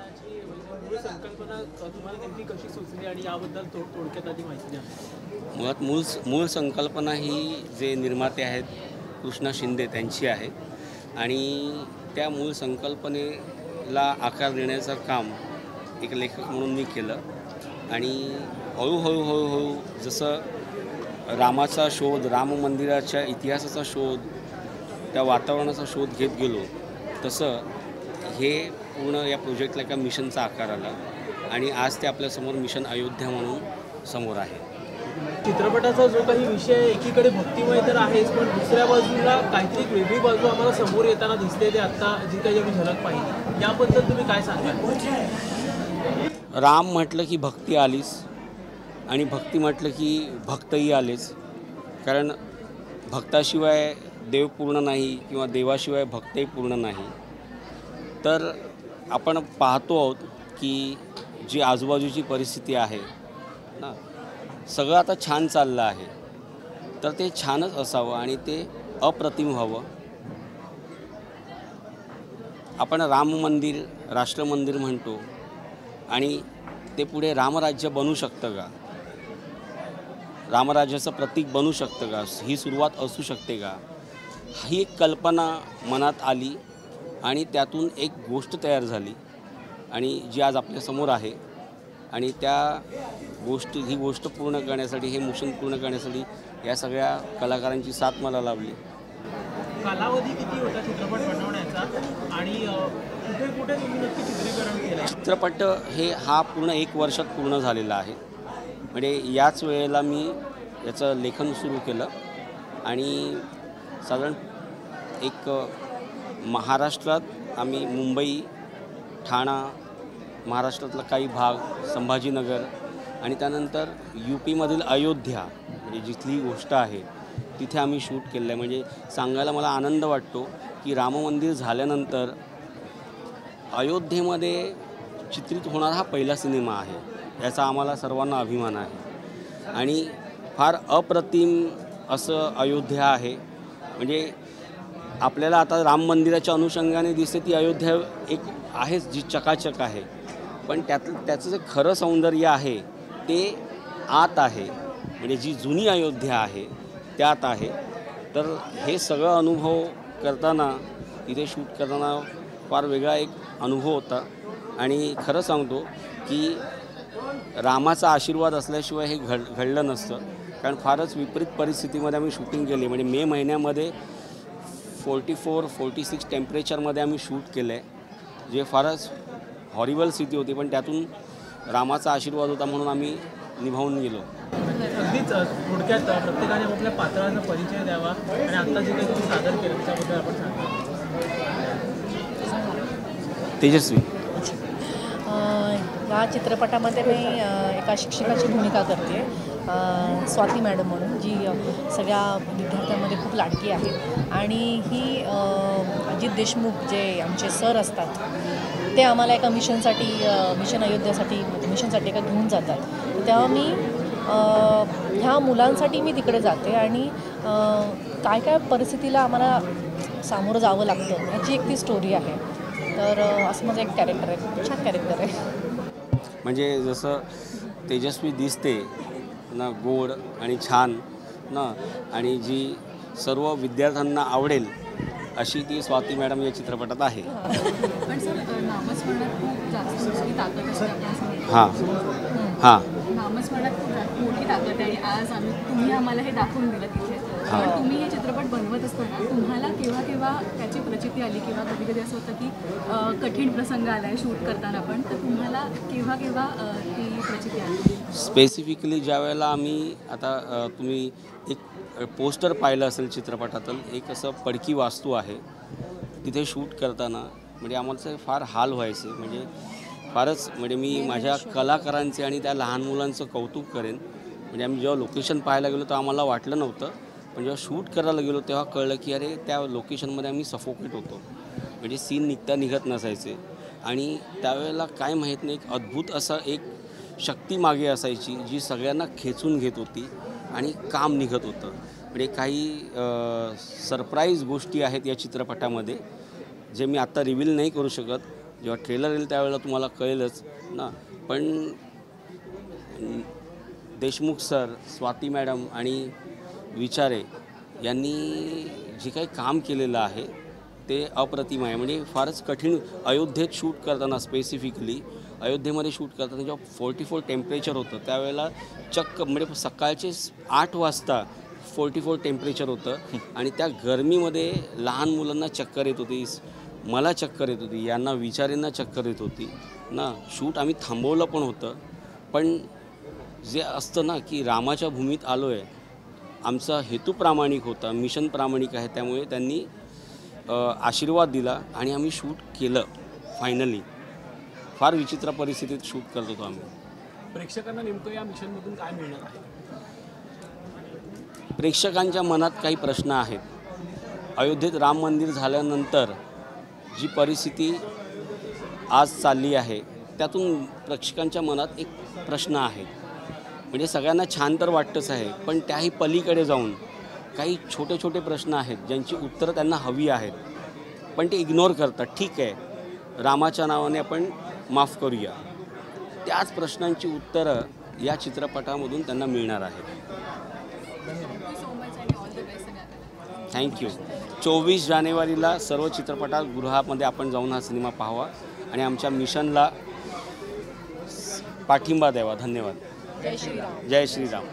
चित्रपटाची मूळ संकल्पना तुम्हाला नेमकी कशी सुचली आणि याबद्दल थोडक्यात आधी माहिती द्या. मुळात मूळ संकल्पना ही जे निर्माते आहेत कृष्णा शिंदे त्यांची आहे आणि त्या मूळ संकल्पनेला आकार देण्याचं काम एक लेखक म्हणून मी केलं आणि हळूहळू जसं रामाचा शोध, राम मंदिराच्या इतिहासाचा शोध, त्या वातावरणाचा शोध घेत गेलो तसं हे पूर्ण या प्रोजेक्टला एका मिशनचा आकार आला आणि आज ते आपल्यासमोर मिशन अयोध्या म्हणून समोर आहे. चित्रपटाचा जो काही विषय एकीकडे भक्तिमय तर आहेच, पण दुसऱ्या बाजूला काहीतरी वेगळी बाजू आम्हाला समोर येताना दिसते. ते आत्ता जी काही आम्ही झलक पाहिली याबद्दल तुम्ही काय सांगाल? राम म्हटलं की भक्ती आलीच आणि भक्ती म्हटलं की भक्तही आलेच, कारण भक्ताशिवाय देव पूर्ण नाही किंवा देवाशिवाय भक्तही पूर्ण नाही. तर आपण पाहतो आहोत की जी आजूबाजूची परिस्थिती आहे ना, सगळं आता छान चाललं आहे, तर ते छानच असावं आणि ते अप्रतिम व्हावं. आपण राम मंदिर, राष्ट्र मंदिर म्हणतो आणि ते पुढे रामराज्य बनू शकतं का, रामराज्याचं प्रतीक बनू शकतं का, ही सुरुवात असू शकते का, ही एक कल्पना मनात आली आणि त्यातून एक गोष्ट तयार झाली आणि जी आज आपल्यासमोर आहे. आणि ही गोष्ट पूर्ण करण्यासाठी, हे मिशन पूर्ण करण्यासाठी या सगळ्या कलाकारांची साथ मला लाभली. कालावधी किती होता चित्रपट बनवण्याचा आणि कुठे कुठे तुम्ही नक्की चित्रीकरण केलं? चित्रपट हा पूर्ण 1 वर्षात पूर्ण झालेला आहे. म्हणजे याच वेळेला मी याचं लेखन सुरू केलं आणि साधारण एक महाराष्ट्रात आम्ही मुंबई, ठाणा, महाराष्ट्रातला काही भाग, संभाजीनगर आणि त्यानंतर UPमधील अयोध्या, म्हणजे जिथली गोष्ट आहे तिथे आम्ही शूट केलं आहे. म्हणजे सांगायला मला आनंद वाटतो की राम मंदिर झाल्यानंतर अयोध्येमध्ये चित्रित होणारा हा पहिला सिनेमा आहे. याचा आम्हाला सर्वांना अभिमान आहे आणि फार अप्रतिम असं अयोध्या आहे. म्हणजे आपल्याला आता राम मंदिराच्या अनुषंगाने दिसते ती अयोध्या एक आहेच जी चकाचक आहे, पण त्याचं जे खरं सौंदर्य आहे ते आत आहे. म्हणजे जी जुनी अयोध्या आहे त्यात आहे. तर हे सगळं अनुभव करताना, तिथे शूट करताना फार वेगळा एक अनुभव होता आणि खरं सांगतो की रामाचा आशीर्वाद असल्याशिवाय हे घडलं नसतं, कारण फारच विपरीत परिस्थितीमध्ये आम्ही शूटिंग केली. म्हणजे मे महिन्यामध्ये 44-46 टेम्परेचरमध्ये आम्ही शूट केलं आहे, जे फारच हॉरिबल स्थिती होती, पण त्यातून रामाचा आशीर्वाद होता म्हणून आम्ही निभावून गेलो. अगदीच थोडक्यात प्रत्येकाने आपल्या पात्राचा परिचय द्यावा आणि आत्ता जे काही तुम्ही सादर केलं त्याच्याबद्दल आपण सांगा. तेजस्वी. या चित्रपटामध्ये मी एका शिक्षकाची भूमिका करते, स्वाती मॅडम म्हणून, जी सगळ्या विद्यार्थ्यांमध्ये खूप लाडकी आहे. आणि ही अजित देशमुख जे आमचे सर असतात ते आम्हाला एका मिशन अयोध्यासाठी मिशनसाठी एका घेऊन जातात. तर तेव्हा मी ह्या मुलांसाठी मी तिकडे जाते आणि काय काय परिस्थितीला आम्हाला सामोरं जावं लागतं ह्याची एक ती स्टोरी आहे. तर असं माझं एक कॅरेक्टर आहे, खूप छान कॅरेक्टर आहे. म्हणजे जसं तेजस्वी दिसते ना, गोड आणि छान ना, आणि जी सर्व विद्यार्थ्यांना आवडेल अशी ती स्वाती मॅडम या चित्रपटात आहे. पण सर, नामस्मरणात खूप जास्त ताकद असते. हां हां नामस्मरणात खूप मोठी ताकद आहे आणि आज तुम्ही आम्हाला हे दाखवून दिलं तिथे. पण तुम्ही हे चित्रपट बनवत असताना तुम्हाला केव्हा केव्हा त्याची प्रचिती आली किंवा कधी कधी असं होतं की कठीण प्रसंग आला आहे शूट करताना, पण तर तुम्हाला केव्हा केव्हा ती प्रचिती आली? स्पेसिफिकली ज्या वेळेला आम्ही आता तुम्ही एक पोस्टर पाहिलं असेल चित्रपटातलं, एक असं पडकी वास्तू आहे तिथे शूट करताना म्हणजे आम्हाला फार हाल व्हायचे. म्हणजे फारच, म्हणजे मी माझ्या कलाकारांचे आणि त्या लहान मुलांचं कौतुक करेन. म्हणजे आम्ही जेव्हा लोकेशन पाहायला गेलो तर आम्हाला वाटलं नव्हतं, पण जेव्हा शूट करायला गेलो तेव्हा कळलं की अरे त्या लोकेशनमध्ये आम्ही सफोकेट होतो. म्हणजे सीन निघत नसायचे आणि त्यावेळेला काय माहीत नाही, एक अद्भुत असं एक शक्ती मागे असायची जी सगळ्यांना खेचून घेत होती आणि काम निघत होतं. म्हणजे काही सरप्राईज गोष्टी आहेत या चित्रपटामध्ये जे मी आत्ता रिव्हील नाही करू शकत, जेव्हा ट्रेलर येईल त्यावेळेला तुम्हाला कळेलच ना. पण देशमुख सर, स्वाती मॅडम आणि विचारे यांनी जे काही काम केलेलं आहे ते अप्रतिम आहे. म्हणजे फारच कठीण अयोध्येत शूट करताना, स्पेसिफिकली अयोध्येमध्ये शूट करताना जेव्हा 44 टेम्परेचर होतं त्यावेळेला चक्क म्हणजे सकाळचे 8 वाजता 44 टेम्परेचर होतं आणि त्या गरमीमध्ये लहान मुलांना चक्कर येत होती, मला चक्कर येत होती, यांना विचारेंना चक्कर येत होती ना. शूट आम्ही थांबवलं पण होतं. पण जे असतं ना की रामाच्या भूमीत आलो आहे, आमचा हेतू प्रामाणिक होता, मिशन प्रामाणिक आहे, त्यामुळे त्यांनी आशीर्वाद दिला आणि आम्ही शूट केलं फायनली. फार विचित्र परिस्थितीत शूट करत होतो आम्ही. प्रेक्षकांना नेमकं या मिशनमधून काय मिळणार आहे? प्रेक्षकांच्या मनात काही प्रश्न आहेत. अयोध्येत राम मंदिर झाल्यानंतर जी परिस्थिती आज चालली आहे त्यातून प्रेक्षकांच्या मनात एक प्रश्न आहे. म्हणजे सगळ्यांना छान तर वाटतंच आहे, पण त्याही पलीकडे जाऊन काही छोटे छोटे प्रश्न आहेत ज्यांची उत्तरं त्यांना हवी आहेत, पण ते इग्नोर करतात. ठीक आहे, रामाच्या नावाने आपण माफ करूया. त्याच प्रश्नांची उत्तरं या चित्रपटामधून त्यांना मिळणार आहेत. सो मच आणि ऑल द बेस्ट सगळ्यांना. थँक्यू. 24 जानेवारीला सर्व चित्रपटगृहामध्ये आपण जाऊन हा सिनेमा पाहावा आणि आमच्या मिशनला पाठिंबा द्यावा. धन्यवाद. जय श्रीराम. जय श्रीराम.